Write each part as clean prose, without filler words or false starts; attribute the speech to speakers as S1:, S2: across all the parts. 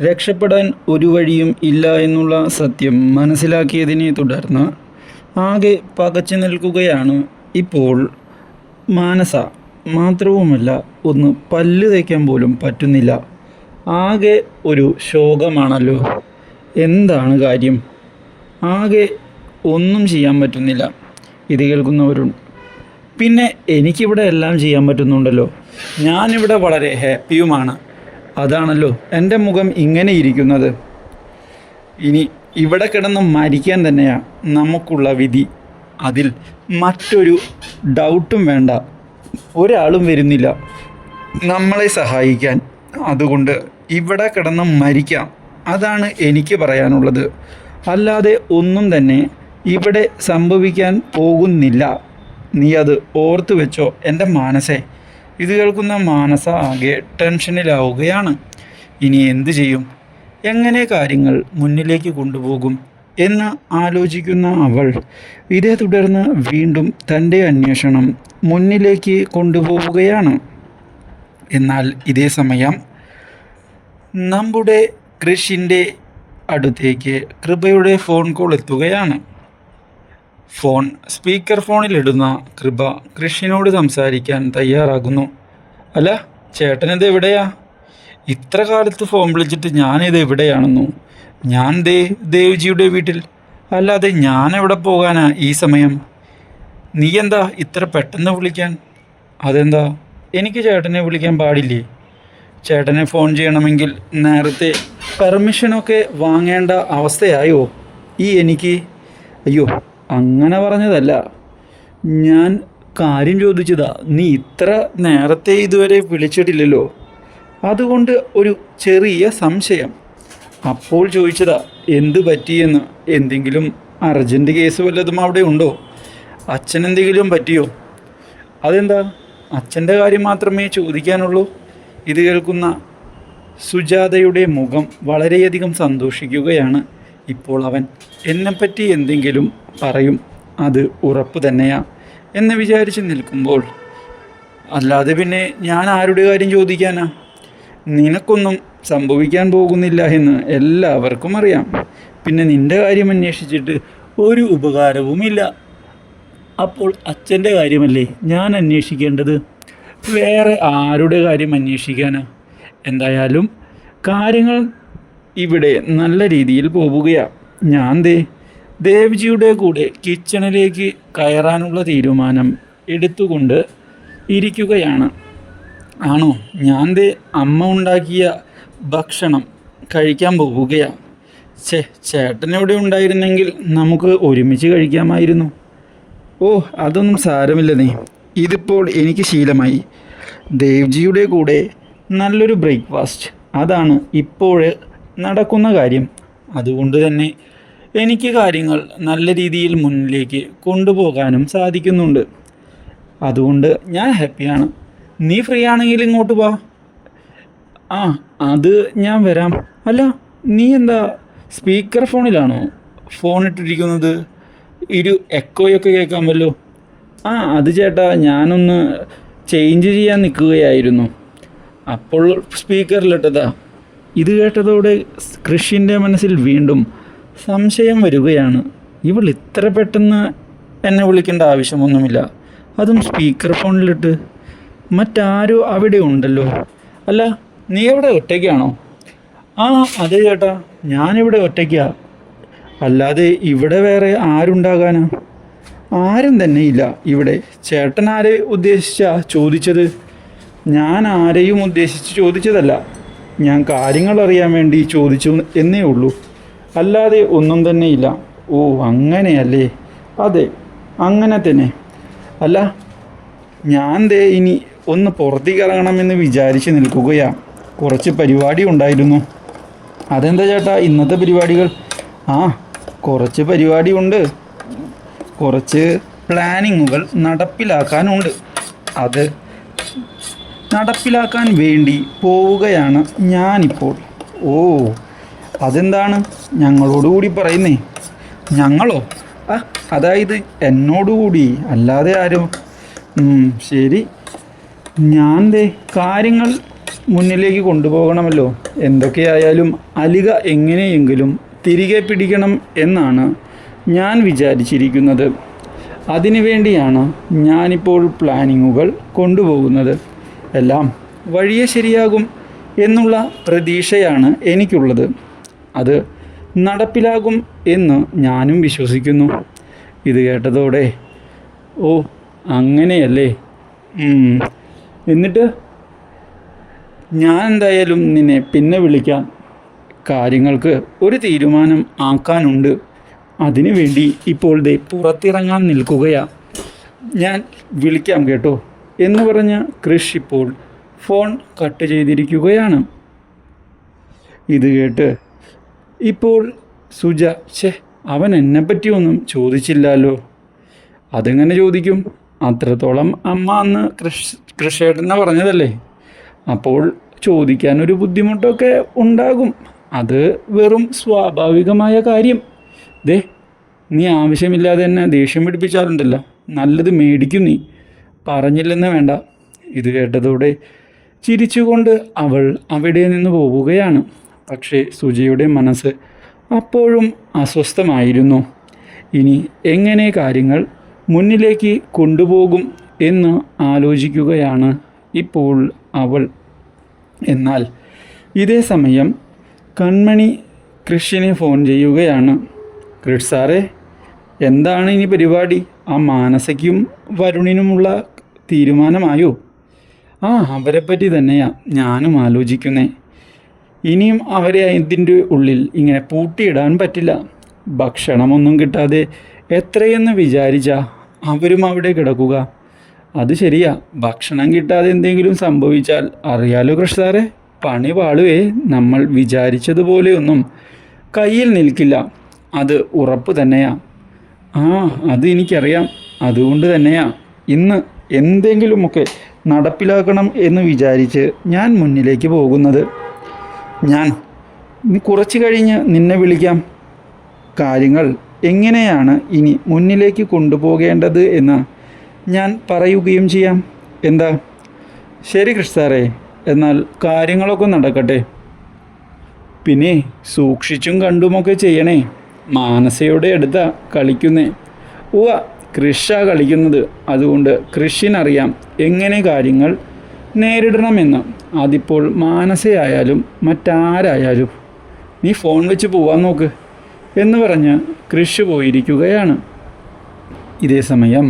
S1: രക്ഷപ്പെടാൻ ഒരു വഴിയും ഇല്ല എന്നുള്ള സത്യം മനസ്സിലാക്കിയതിനെ തുടർന്ന് ആകെ പകച്ചു നിൽക്കുകയാണ് ഇപ്പോൾ മാനസ. മാത്രവുമല്ല, ഒന്ന് പല്ല് തേക്കാൻ പോലും പറ്റുന്നില്ല. ആകെ ഒരു ശോകമാണല്ലോ. എന്താണ് കാര്യം? ആകെ ഒന്നും ചെയ്യാൻ പറ്റുന്നില്ല. ഇത് കേൾക്കുന്നവരുണ്ട്. പിന്നെ എനിക്കിവിടെ എല്ലാം ചെയ്യാൻ പറ്റുന്നുണ്ടല്ലോ. ഞാനിവിടെ വളരെ ഹാപ്പിയുമാണ്. അതാണല്ലോ എൻ്റെ മുഖം ഇങ്ങനെ ഇരിക്കുന്നത്. ഇനി ഇവിടെ കിടന്ന് മരിക്കാൻ തന്നെയാണ് നമുക്കുള്ള വിധി. അതിൽ മറ്റൊരു ഡൗട്ടും വേണ്ട. ഒരാളും വരുന്നില്ല നമ്മളെ സഹായിക്കാൻ. അതുകൊണ്ട് ഇവിടെ കിടന്ന് മരിക്കാം. അതാണ് എനിക്ക് പറയാനുള്ളത്. അല്ലാതെ ഒന്നും തന്നെ ഇവിടെ സംഭവിക്കാൻ പോകുന്നില്ല. നീ അത് ഓർത്തു വെച്ചോ എൻ്റെ മാനസേ. ഇത് കേൾക്കുന്ന മാനസ ആകെ ടെൻഷനിലാവുകയാണ്. ഇനി എന്തു ചെയ്യും? എങ്ങനെ കാര്യങ്ങൾ മുന്നിലേക്ക് കൊണ്ടുപോകും എന്ന് ആലോചിക്കുന്ന അവൾ ഇതേ തുടർന്ന് വീണ്ടും തൻ്റെ അന്വേഷണം മുന്നിലേക്ക് കൊണ്ടുപോവുകയാണ്. എന്നാൽ ഇതേ സമയം നമ്മുടെ കൃഷിൻ്റെ അടുത്തേക്ക് കൃപയുടെ ഫോൺ കോൾ എത്തുകയാണ്. ഫോൺ സ്പീക്കർ ഫോണിലിടുന്ന കൃപ കൃഷിനോട് സംസാരിക്കാൻ തയ്യാറാകുന്നു. അല്ല, ചേട്ടനിത് എവിടെയാ? ഇത്ര കാലത്ത് ഫോൺ വിളിച്ചിട്ട് ഞാനിത് എവിടെയാണെന്നു? ഞാൻ ദേവ്ജിയുടെ വീട്ടിൽ. അല്ലാതെ ഞാൻ എവിടെ പോകാനാ ഈ സമയം? നീ എന്താ ഇത്ര പെട്ടെന്ന് വിളിക്കാൻ? അതെന്താ, എനിക്ക് ചേട്ടനെ വിളിക്കാൻ പാടില്ലേ? ചേട്ടനെ ഫോൺ ചെയ്യണമെങ്കിൽ നേരത്തെ പെർമിഷനൊക്കെ വാങ്ങേണ്ട അവസ്ഥയായോ എനിക്ക്? അയ്യോ, അങ്ങനെ പറഞ്ഞതല്ല. ഞാൻ കാര്യം ചോദിച്ചതാ. നീ ഇത്ര നേരത്തെ ഇതുവരെ വിളിച്ചിട്ടില്ലല്ലോ. അതുകൊണ്ട് ഒരു ചെറിയ സംശയം. അപ്പോൾ ചോദിച്ചതാ എന്തു പറ്റിയെന്ന്. എന്തെങ്കിലും അർജൻറ്റ് കേസ് വല്ലതും അവിടെ ഉണ്ടോ? അച്ഛനെന്തെങ്കിലും പറ്റിയോ? അതെന്താ, അച്ഛൻ്റെ കാര്യം മാത്രമേ ചോദിക്കാനുള്ളൂ? ഇത് കേൾക്കുന്ന സുജാതയുടെ മുഖം വളരെയധികം സന്തോഷിക്കുകയാണ്. ഇപ്പോൾ അവൻ എന്നെപ്പറ്റി എന്തെങ്കിലും പറയും, അത് ഉറപ്പ് തന്നെയാ എന്ന് വിചാരിച്ച് നിൽക്കുമ്പോൾ, അല്ലാതെ പിന്നെ ഞാൻ ആരുടെ കാര്യം ചോദിക്കാനാ? നിനക്കൊന്നും സംഭവിക്കാൻ പോകുന്നില്ല എന്ന് എല്ലാവർക്കും അറിയാം. പിന്നെ നിൻ്റെ കാര്യം അന്വേഷിച്ചിട്ട് ഒരു ഉപകാരവുമില്ല. അപ്പോൾ അച്ഛൻ്റെ കാര്യമല്ലേ ഞാൻ അന്വേഷിക്കേണ്ടത്? വേറെ ആരുടെ കാര്യം അന്വേഷിക്കാനാ? എന്തായാലും കാര്യങ്ങൾ ഇവിടെ നല്ല രീതിയിൽ പോവുകയാണ്. ഞാൻ ദേവ്ജിയുടെ കൂടെ കിച്ചണിലേക്ക് കയറാനുള്ള തീരുമാനം എടുത്തുകൊണ്ട് ഇരിക്കുകയാണ്. ആണോ? ഞാൻ അമ്മ ഉണ്ടാക്കിയ ഭക്ഷണം കഴിക്കാൻ പോവുകയാണ്. ചേട്ടനിവിടെ ഉണ്ടായിരുന്നെങ്കിൽ നമുക്ക് ഒരുമിച്ച് കഴിക്കാമായിരുന്നു. ഓ, അതൊന്നും സാരമില്ല നീ. ഇതിപ്പോൾ എനിക്ക് ശീലമായി. ദേവ്ജിയുടെ കൂടെ നല്ലൊരു ബ്രേക്ക്ഫാസ്റ്റ്, അതാണ് ഇപ്പോൾ നടക്കുന്ന കാര്യം. അതുകൊണ്ട് തന്നെ എനിക്ക് കാര്യങ്ങൾ നല്ല രീതിയിൽ മുന്നിലേക്ക് കൊണ്ടുപോകാനും സാധിക്കുന്നുണ്ട്. അതുകൊണ്ട് ഞാൻ ഹാപ്പിയാണ്. നീ ഫ്രീ ആണെങ്കിൽ ഇങ്ങോട്ട് വാ. ആ, അത് ഞാൻ വരാം. അല്ല, നീ എന്താ സ്പീക്കർ ഫോണിലാണോ ഫോൺ ഇട്ടിരിക്കുന്നത്? എക്കോയൊക്കെ കേൾക്കാമല്ലോ. ആ, അത് ചേട്ടാ, ഞാനൊന്ന് ചേഞ്ച് ചെയ്യാൻ നിൽക്കുകയായിരുന്നു. അപ്പോൾ സ്പീക്കറിലിട്ടതാ. ഇത് കേട്ടതോടെ കൃഷിൻ്റെ മനസ്സിൽ വീണ്ടും സംശയം വരികയാണ്. ഇവൾ ഇത്ര പെട്ടെന്ന് എന്നെ വിളിക്കേണ്ട ആവശ്യമൊന്നുമില്ല. അതും സ്പീക്കർ ഫോണിലിട്ട്. മറ്റാരോ അവിടെ ഉണ്ടല്ലോ. അല്ല, നീ എവിടെ ഒറ്റയ്ക്കാണോ? ആ, അതെ ചേട്ടാ, ഞാനിവിടെ ഒറ്റയ്ക്കാ. അല്ലാതെ ഇവിടെ വേറെ ആരുണ്ടാകാനാ? ആരും തന്നെ ഇല്ല ഇവിടെ. ചേട്ടൻ ആരെ ഉദ്ദേശിച്ചാ ചോദിച്ചത്? ഞാൻ ആരെയും ഉദ്ദേശിച്ച് ചോദിച്ചതല്ല. ഞാൻ കാര്യങ്ങൾ അറിയാൻ വേണ്ടി ചോദിച്ചു എന്നേ ഉള്ളൂ. അല്ലാതെ ഒന്നും തന്നെ ഇല്ല. ഓ, അങ്ങനെയല്ലേ? അതെ, അങ്ങനെ തന്നെ. അല്ല, ഞാൻ ഇനി ഒന്ന് പുറത്തേക്ക് ഇറങ്ങണമെന്ന് വിചാരിച്ച് നിൽക്കുകയാണ്. കുറച്ച് പരിപാടി ഉണ്ടായിരുന്നു. അതെന്താ ചേട്ടാ ഇന്നത്തെ പരിപാടികൾ? ആ, കുറച്ച് പരിപാടി ഉണ്ട്. കുറച്ച് പ്ലാനിങ്ങുകൾ നടപ്പിലാക്കാനുണ്ട്. അത് നടപ്പിലാക്കാൻ വേണ്ടി പോവുകയാണ് ഞാനിപ്പോൾ. ഓ, അതെന്താണ് ഞങ്ങളോടുകൂടി പറയുന്നേ? ഞങ്ങളോ? അതായത് എന്നോടുകൂടി, അല്ലാതെ ആരോ? ശരി, ഞാൻ കാര്യങ്ങൾ മുന്നിലേക്ക് കൊണ്ടുപോകണമല്ലോ. എന്തൊക്കെയായാലും അലിക എങ്ങനെയെങ്കിലും തിരികെ പിടിക്കണം എന്നാണ് ഞാൻ വിചാരിച്ചിരിക്കുന്നത്. അതിനുവേണ്ടിയാണ് ഞാനിപ്പോൾ പ്ലാനിങ്ങുകൾ കൊണ്ടുപോകുന്നത്. എല്ലാം വഴിയെ ശരിയാകും എന്നുള്ള പ്രതീക്ഷയാണ് എനിക്കുള്ളത്. അത് നടപ്പിലാകും എന്ന് ഞാനും വിശ്വസിക്കുന്നു. ഇത് കേട്ടതോടെ ഓ അങ്ങനെയല്ലേ, എന്നിട്ട് ഞാൻ എന്തായാലും നിന്നെ പിന്നെ വിളിക്കാം. കാര്യങ്ങൾക്ക് ഒരു തീരുമാനം ആക്കാനുണ്ട്. അതിനു വേണ്ടി ഇപ്പോൾ ദേ പുറത്തിറങ്ങാൻ നിൽക്കുകയാ. ഞാൻ വിളിക്കാം കേട്ടോ എന്ന് പറഞ്ഞ കൃഷ് ഇപ്പോൾ ഫോൺ കട്ട് ചെയ്തിരിക്കുകയാണ്. ഇത് കേട്ട് ഇപ്പോൾ സുജ, അവൻ എന്നെപ്പറ്റിയൊന്നും ചോദിച്ചില്ലല്ലോ. അതെങ്ങനെ ചോദിക്കും? അത്രത്തോളം അമ്മ അന്ന് കൃഷേട്ടനെ പറഞ്ഞതല്ലേ. അപ്പോൾ ചോദിക്കാനൊരു ബുദ്ധിമുട്ടൊക്കെ ഉണ്ടാകും. അത് വെറും സ്വാഭാവികമായ കാര്യം. ദേ, നീ ആവശ്യമില്ലാതെ എന്നെ ദേഷ്യം പിടിപ്പിച്ചാലുണ്ടല്ലോ, നല്ലത് മേടിക്കും നീ. പറഞ്ഞില്ലെന്ന് വേണ്ട. ഇത് കേട്ടതോടെ ചിരിച്ചുകൊണ്ട് അവൾ അവിടെ നിന്ന് പോവുകയാണ്. പക്ഷേ സുജയുടെ മനസ്സ് അപ്പോഴും അസ്വസ്ഥമായിരുന്നു. ഇനി എങ്ങനെ കാര്യങ്ങൾ മുന്നിലേക്ക് കൊണ്ടുപോകും എന്ന് ആലോചിക്കുകയാണ് ഇപ്പോൾ അവൾ. എന്നാൽ ഇതേ സമയം കൺമണി കൃഷിനെ ഫോൺ ചെയ്യുകയാണ്. കൃഷ് സാറേ, എന്താണ് ഇനി പരിപാടി? ആ മാനസയ്ക്കും വരുണിനുമുള്ള തീരുമാനമായോ? അവരെപ്പറ്റി തന്നെയാ ഞാനും ആലോചിക്കുന്നേ. ഇനിയും അവരെ ഇതിൻ്റെ ഉള്ളിൽ ഇങ്ങനെ പൂട്ടിയിടാൻ പറ്റില്ല. ഭക്ഷണമൊന്നും കിട്ടാതെ എത്രയെന്ന് വിചാരിച്ചാ അവരും അവിടെ കിടക്കുക. അത് ശരിയാ, ഭക്ഷണം കിട്ടാതെ എന്തെങ്കിലും സംഭവിച്ചാൽ അറിയാലോ കൃഷ് സാറേ, പണി പാളുവേ. നമ്മൾ വിചാരിച്ചതുപോലെയൊന്നും കയ്യിൽ നിൽക്കില്ല. അത് ഉറപ്പ് തന്നെയാ. അത് എനിക്കറിയാം. അതുകൊണ്ട് തന്നെയാ ഇന്ന് എന്തെങ്കിലുമൊക്കെ നടപ്പിലാക്കണം എന്ന് വിചാരിച്ച് ഞാൻ മുന്നിലേക്ക് പോകുന്നത്. ഞാൻ കുറച്ച് കഴിഞ്ഞ് നിന്നെ വിളിക്കാം. കാര്യങ്ങൾ എങ്ങനെയാണ് ഇനി മുന്നിലേക്ക് കൊണ്ടുപോകേണ്ടത് എന്ന് ഞാൻ പറയുകയും ചെയ്യാം. എന്താ? ശരി കൃഷ് സാറേ, എന്നാൽ കാര്യങ്ങളൊക്കെ നടക്കട്ടെ. പിന്നെ സൂക്ഷിച്ചും കണ്ടുമൊക്കെ ചെയ്യണേ. മാനസയുടെ അടുത്താ കളിക്കുന്നേ. കൃഷാ കളിക്കുന്നത്. അതുകൊണ്ട് കൃഷിനറിയാം എങ്ങനെ കാര്യങ്ങൾ നേരിടണമെന്ന്. അതിപ്പോൾ മാനസയായാലും മറ്റാരായാലും. നീ ഫോൺ വെച്ച് പോവാൻ നോക്ക് എന്ന് പറഞ്ഞ് കൃഷ് പോയിരിക്കുകയാണ്. ഇതേ സമയം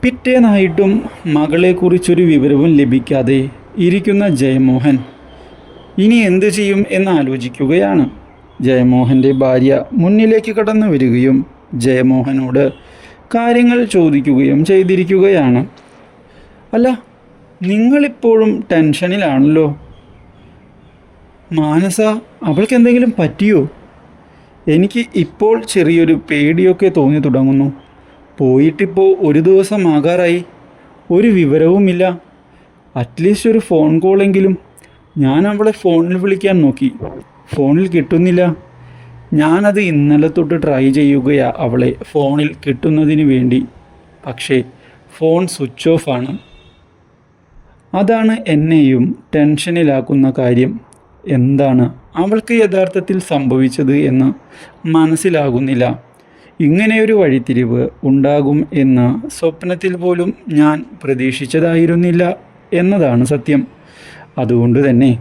S1: പിറ്റേന്നായിട്ടും മകളെക്കുറിച്ചൊരു വിവരവും ലഭിക്കാതെ ഇരിക്കുന്ന ജയമോഹൻ ഇനി എന്തു ചെയ്യും എന്നാലോചിക്കുകയാണ്. ജയമോഹൻ്റെ ഭാര്യ മുന്നിലേക്ക് കടന്നു വരികയും ജയമോഹനോട് കാര്യങ്ങൾ ചോദിക്കുകയും ചെയ്തിരിക്കുകയാണ്. അല്ല, നിങ്ങളിപ്പോഴും ടെൻഷനിലാണല്ലോ. മാനസ, അവൾക്ക് എന്തെങ്കിലും പറ്റിയോ? എനിക്ക് ഇപ്പോൾ ചെറിയൊരു പേടിയൊക്കെ തോന്നി തുടങ്ങുന്നു. പോയിട്ടിപ്പോൾ ഒരു ദിവസം ആകാറായി, ഒരു വിവരവുമില്ല. അറ്റ്ലീസ്റ്റ് ഒരു ഫോൺ കോളെങ്കിലും. ഞാൻ അവളെ ഫോണിൽ വിളിക്കാൻ നോക്കി, ഫോണിൽ കിട്ടുന്നില്ല. ഞാനത് ഇന്നലെ തൊട്ട് ട്രൈ ചെയ്യുകയാണ് അവളെ ഫോണിൽ കിട്ടുന്നതിന് വേണ്ടി. പക്ഷേ ഫോൺ സ്വിച്ച് ഓഫാണ്. അതാണ് എന്നെയും ടെൻഷനിലാക്കുന്ന കാര്യം. എന്താണ് അവൾക്ക് യഥാർത്ഥത്തിൽ സംഭവിച്ചത് എന്ന് മനസ്സിലാകുന്നില്ല. ഇങ്ങനെയൊരു വഴിത്തിരിവ് ഉണ്ടാകും എന്ന് സ്വപ്നത്തിൽ പോലും ഞാൻ പ്രതീക്ഷിച്ചതായിരുന്നില്ല എന്നതാണ് സത്യം. അതുകൊണ്ട് തന്നെ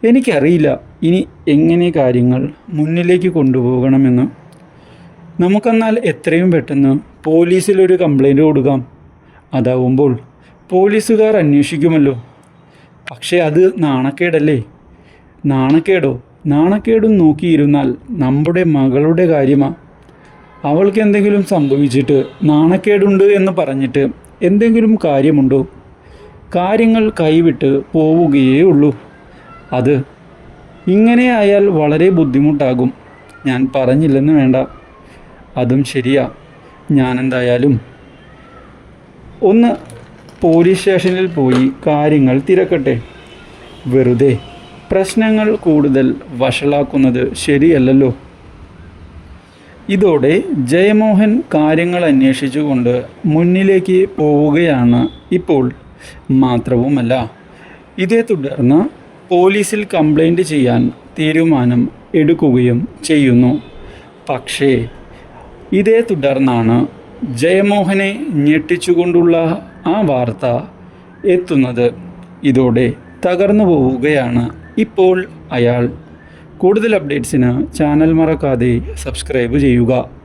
S1: എനിക്കറിയില്ല ഇനി എങ്ങനെ കാര്യങ്ങൾ മുന്നിലേക്ക് കൊണ്ടുപോകണമെന്ന്. നമുക്കെന്നാൽ എത്രയും പെട്ടെന്ന് പോലീസിലൊരു കംപ്ലൈൻറ്റ് കൊടുക്കാം. അതാവുമ്പോൾ പോലീസുകാർ അന്വേഷിക്കുമല്ലോ. പക്ഷേ അത് നാണക്കേടല്ലേ? നാണക്കേടും നോക്കിയിരുന്നാൽ നമ്മുടെ മകളുടെ കാര്യമാണ്. അവൾക്ക് എന്തെങ്കിലും സംഭവിച്ചിട്ട് നാണക്കേടുണ്ട് എന്ന് പറഞ്ഞിട്ട് എന്തെങ്കിലും കാര്യമുണ്ടോ? കാര്യങ്ങൾ കൈവിട്ട് പോവുകയേ ഉള്ളൂ. അത് ഇങ്ങനെ ആയാൽ വളരെ ബുദ്ധിമുട്ടാകും. ഞാൻ പറഞ്ഞില്ലെന്ന് വേണ്ട. അതും ശരിയാ. ഞാനെന്തായാലും ഒന്ന് പോലീസ് സ്റ്റേഷനിൽ പോയി കാര്യങ്ങൾ തിരക്കട്ടെ. വെറുതെ പ്രശ്നങ്ങൾ കൂടുതൽ വഷളാക്കുന്നത് ശരിയല്ലല്ലോ. ഇതോടെ ജയമോഹൻ കാര്യങ്ങൾ അന്വേഷിച്ചുകൊണ്ട് മുന്നിലേക്ക് പോവുകയാണ് ഇപ്പോൾ. മാത്രവുമല്ല, ഇതേ തുടർന്ന് പോലീസിൽ കംപ്ലൈൻറ്റ് ചെയ്യാൻ തീരുമാനം എടുക്കുകയും ചെയ്യുന്നു. പക്ഷേ ഇതേ തുടർന്നാണ് ജയമോഹനെ ഞെട്ടിച്ചുകൊണ്ടുള്ള ആ വാർത്ത എത്തുന്നത്. ഇതോടെ തകർന്നു പോവുകയാണ് ഇപ്പോൾ അയാൾ. കൂടുതൽ അപ്ഡേറ്റ്സിന് ചാനൽ മറക്കാതെ സബ്സ്ക്രൈബ് ചെയ്യുക.